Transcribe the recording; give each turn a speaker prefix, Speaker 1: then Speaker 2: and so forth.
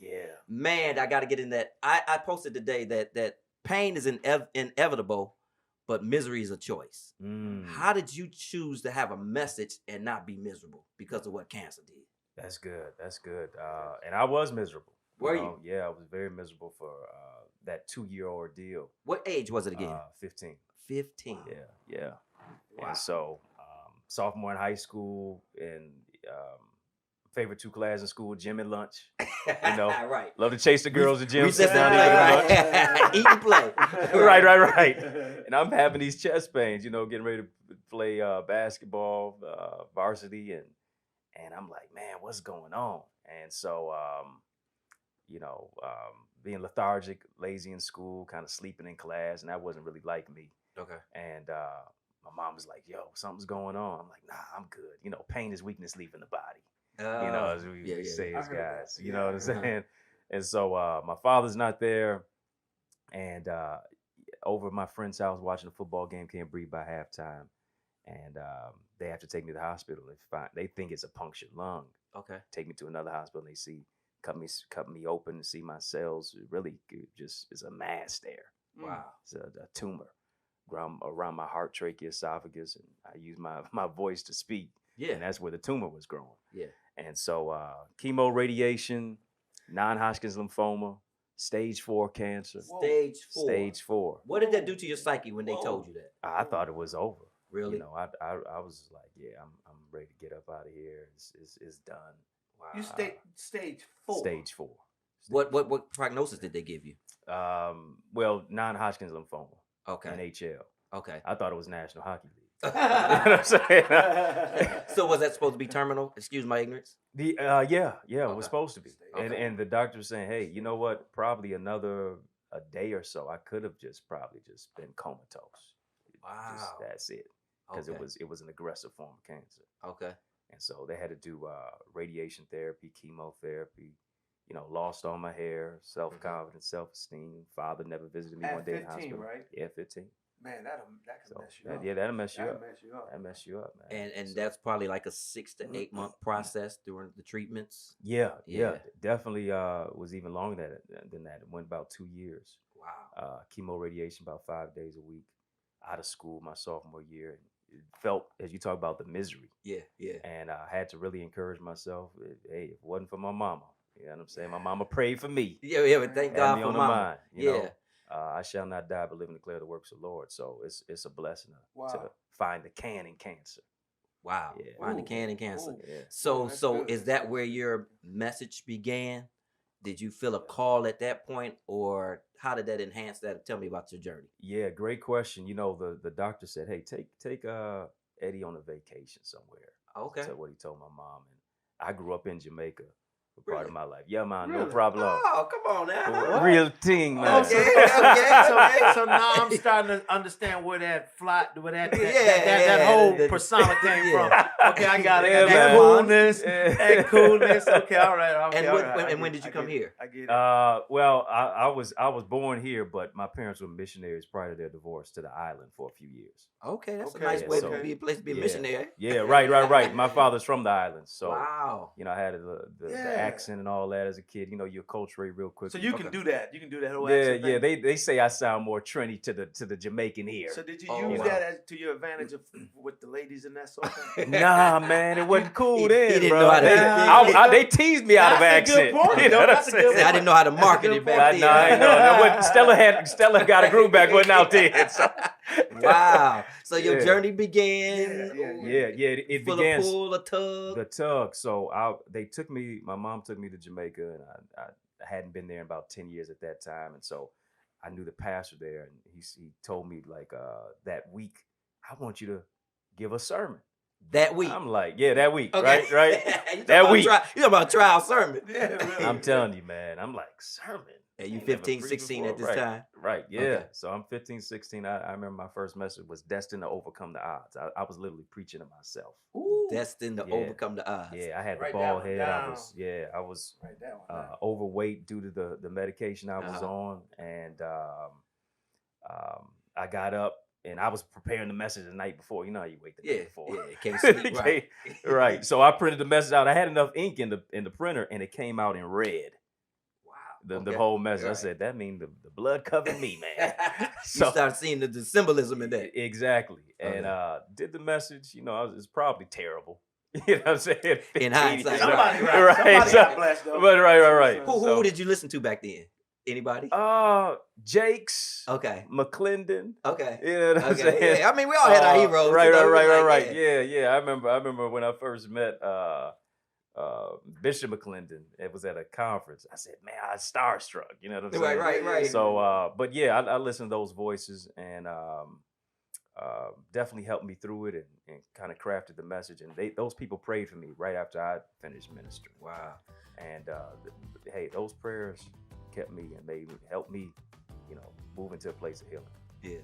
Speaker 1: Yeah.
Speaker 2: Man, I got to get in that. I posted today that pain is inevitable, but misery is a choice. How did you choose to have a message and not be miserable because of what cancer did?
Speaker 1: That's good. That's good. And I was miserable.
Speaker 2: Were you?
Speaker 1: Yeah, I was very miserable for that 2-year ordeal.
Speaker 2: What age was it again?
Speaker 1: 15.
Speaker 2: 15.
Speaker 1: Yeah, yeah.
Speaker 3: Wow.
Speaker 1: And so, sophomore in high school, and favorite 2 classes in school, gym and lunch. You know,
Speaker 2: Right.
Speaker 1: love to chase the girls in gym.
Speaker 2: Recess
Speaker 1: Sit down,
Speaker 2: and
Speaker 1: eat
Speaker 2: play,
Speaker 1: lunch.
Speaker 2: right? Eat and play.
Speaker 1: right. And I'm having these chest pains, getting ready to play basketball, varsity, and I'm like, man, what's going on? And so, being lethargic, lazy in school, kind of sleeping in class, and that wasn't really like me.
Speaker 2: Okay.
Speaker 1: And my mom was like, yo, something's going on. I'm like, nah, I'm good. Pain is weakness leaving the body. As we say as guys. You know what I'm saying? And so my father's not there. And over at my friend's house watching a football game, can't breathe by halftime. And they have to take me to the hospital. They think it's a punctured lung.
Speaker 2: Okay.
Speaker 1: Take me to another hospital, and they cut me open and see my cells. It really just is a mass there.
Speaker 2: Wow.
Speaker 1: It's a tumor around my heart, trachea, esophagus, and I use my voice to speak.
Speaker 2: Yeah.
Speaker 1: And that's where the tumor was growing.
Speaker 2: Yeah.
Speaker 1: And so chemo, radiation, non-Hodgkin's lymphoma, stage 4 cancer.
Speaker 2: Stage 4.
Speaker 1: Stage 4.
Speaker 2: What did that do to your psyche when they told you that?
Speaker 1: I thought it was over.
Speaker 2: Really?
Speaker 1: I was like, yeah, I'm ready to get up out of here. It's done.
Speaker 2: Wow.
Speaker 3: You stage 4.
Speaker 1: Stage 4.
Speaker 2: What prognosis did they give you?
Speaker 1: Well, non-Hodgkin's lymphoma.
Speaker 2: Okay.
Speaker 1: NHL.
Speaker 2: Okay.
Speaker 1: I thought it was National Hockey League. You know what I'm saying?
Speaker 2: So was that supposed to be terminal? Excuse my ignorance.
Speaker 1: It
Speaker 2: Okay.
Speaker 1: was supposed to be.
Speaker 2: Okay.
Speaker 1: And the doctor was saying, hey, you know what? Probably a day or so, I could have probably been comatose.
Speaker 2: Wow.
Speaker 1: That's it. Because
Speaker 2: Okay.
Speaker 1: it was an aggressive form of cancer.
Speaker 2: Okay.
Speaker 1: And so they had to do radiation therapy, chemotherapy. Lost all my hair, self-confidence, self-esteem. Father never visited me
Speaker 3: At
Speaker 1: one day in the
Speaker 3: 15,
Speaker 1: hospital.
Speaker 3: right?
Speaker 1: Yeah, 15.
Speaker 3: Man, that can mess you up.
Speaker 1: Yeah, that'll mess you up.
Speaker 3: That'll mess you up.
Speaker 1: That mess you up, man.
Speaker 2: And that's probably like a 6 to 8 month process during the treatments.
Speaker 1: Yeah.
Speaker 2: Yeah.
Speaker 1: Definitely was even longer than that. It went about 2 years.
Speaker 2: Wow.
Speaker 1: Chemo, radiation about 5 days a week. Out of school my sophomore year. It felt, as you talk about, the misery.
Speaker 2: Yeah. Yeah.
Speaker 1: And I had to really encourage myself. Hey, if it wasn't for my mama, you know what I'm saying? My mama prayed for me.
Speaker 2: Yeah. But thank
Speaker 1: Had
Speaker 2: God
Speaker 1: me
Speaker 2: for
Speaker 1: on the
Speaker 2: mama.
Speaker 1: mind,
Speaker 2: Yeah.
Speaker 1: I shall not die, but live and declare the works of the Lord. So it's a blessing to
Speaker 3: Wow.
Speaker 1: find the can in cancer.
Speaker 2: Wow.
Speaker 1: Yeah.
Speaker 2: Find the
Speaker 3: Ooh.
Speaker 2: can and cancer.
Speaker 3: Ooh.
Speaker 1: Yeah.
Speaker 2: So
Speaker 3: That's
Speaker 2: so
Speaker 3: good.
Speaker 2: is that where your message began? Did you feel a call at that point, or how did that enhance that? Tell me about your journey.
Speaker 1: Yeah, great question. The doctor said, hey, take Eddie on a vacation somewhere.
Speaker 2: Okay.
Speaker 1: That's what he told my mom. And I grew up in Jamaica for part of
Speaker 2: Really?
Speaker 1: my life. Yeah, man, no
Speaker 3: Really?
Speaker 1: problem.
Speaker 2: Oh, come on now.
Speaker 1: Real thing, man.
Speaker 2: Okay.
Speaker 3: So now I'm starting to understand where that
Speaker 2: Yeah,
Speaker 3: whole
Speaker 2: the-
Speaker 3: persona came
Speaker 2: yeah.
Speaker 3: from. Okay, I got it.
Speaker 1: Yeah,
Speaker 3: that
Speaker 1: man.
Speaker 3: coolness,
Speaker 1: Yeah.
Speaker 3: that coolness. Okay, all right. Okay,
Speaker 2: And
Speaker 3: all
Speaker 2: when-
Speaker 3: right.
Speaker 2: when-
Speaker 3: I
Speaker 2: and when
Speaker 3: get
Speaker 2: did you
Speaker 3: it,
Speaker 2: come
Speaker 3: I get
Speaker 2: here?
Speaker 3: it, I get it.
Speaker 1: Well, I was born here, but my parents were missionaries prior to their divorce to the island for a few years.
Speaker 2: Okay, that's
Speaker 3: Okay,
Speaker 2: a nice
Speaker 1: yeah,
Speaker 2: way
Speaker 1: so-
Speaker 2: to be a place to be a
Speaker 1: Yeah.
Speaker 2: missionary.
Speaker 1: Yeah, right. My father's from the island, so
Speaker 2: Wow.
Speaker 1: I had the
Speaker 3: Yeah.
Speaker 1: accent and all that as a kid. You acculturate real quick.
Speaker 3: So you
Speaker 2: Okay.
Speaker 3: can do that. You can do that whole
Speaker 1: Yeah,
Speaker 3: accent
Speaker 1: yeah.
Speaker 3: thing.
Speaker 1: They say I sound more Trini to the Jamaican ear.
Speaker 3: So did you
Speaker 2: Oh,
Speaker 3: use
Speaker 2: wow.
Speaker 3: that to your advantage with the ladies and that sort of thing?
Speaker 1: Nah, man, it wasn't cool
Speaker 2: He
Speaker 1: then,
Speaker 2: didn't
Speaker 1: bro.
Speaker 2: know how to-
Speaker 1: They teased me out of
Speaker 3: That's a good
Speaker 1: accent.
Speaker 3: point,
Speaker 1: You know
Speaker 3: though.
Speaker 1: what I'm
Speaker 3: That's a
Speaker 1: saying?
Speaker 3: good
Speaker 2: I didn't know how to
Speaker 3: That's a
Speaker 2: market
Speaker 3: good
Speaker 2: it back
Speaker 3: point.
Speaker 2: then.
Speaker 1: I know. That wasn't, Stella got a groove back, wasn't out then. So.
Speaker 2: Wow. So your
Speaker 1: Yeah.
Speaker 2: journey began.
Speaker 1: Yeah. It
Speaker 2: full
Speaker 1: began
Speaker 2: of pull, a tug.
Speaker 1: the tug. So my mom took me to Jamaica, and I hadn't been there in about 10 years at that time. And so I knew the pastor there, and he told me like that week, I want you to give a sermon.
Speaker 2: That week.
Speaker 1: I'm like, yeah, that week,
Speaker 2: Okay.
Speaker 1: right?
Speaker 2: You talking
Speaker 1: That
Speaker 2: about
Speaker 1: week.
Speaker 2: you talking about trial sermon.
Speaker 3: Yeah, really.
Speaker 1: I'm telling you, man. I'm like, sermon.
Speaker 2: And you
Speaker 1: Ain't never
Speaker 2: 15,
Speaker 1: preached
Speaker 2: 16 at
Speaker 1: before.
Speaker 2: this
Speaker 1: Right.
Speaker 2: time.
Speaker 1: Right, yeah.
Speaker 2: Okay.
Speaker 1: So I'm 15, 16. I remember my first message was destined to overcome the odds. I was literally preaching to myself.
Speaker 3: Ooh.
Speaker 2: Destined to
Speaker 1: Yeah.
Speaker 2: overcome the odds.
Speaker 1: Yeah, I had
Speaker 3: Write
Speaker 1: the
Speaker 3: that
Speaker 1: bald
Speaker 3: one
Speaker 1: head.
Speaker 3: down.
Speaker 1: I was
Speaker 3: Write that one down.
Speaker 1: overweight due to the medication I was
Speaker 2: Uh-huh.
Speaker 1: on, and I got up and I was preparing the message the night before. You know how you wait the
Speaker 2: Yeah,
Speaker 1: night before.
Speaker 2: yeah. Can't sleep. Right.
Speaker 1: Right. So I printed the message out. I had enough ink in the printer, and it came out in red. the whole message. Right. I said, that means the blood covered me, man.
Speaker 2: So, you start seeing the symbolism in that.
Speaker 1: Exactly. And did the message, it's probably terrible. You know what I'm saying?
Speaker 2: In hindsight.
Speaker 3: Somebody got blessed, though.
Speaker 1: But right.
Speaker 2: Who did you listen to back then? Anybody?
Speaker 1: Jakes.
Speaker 2: Okay.
Speaker 1: McClendon.
Speaker 2: Okay.
Speaker 1: You know what I'm saying?
Speaker 2: Yeah. I mean, we all had our heroes.
Speaker 1: Right. Yeah. I remember when I first met Bishop McClendon. It was at a conference. I said, man, I was starstruck. You know what I'm saying?
Speaker 2: Right.
Speaker 1: So, but yeah, I listened to those voices and definitely helped me through it and kind of crafted the message. And those people prayed for me right after I finished ministry.
Speaker 2: Wow.
Speaker 1: And hey, those prayers kept me and helped me, move into a place of healing.
Speaker 2: Yeah.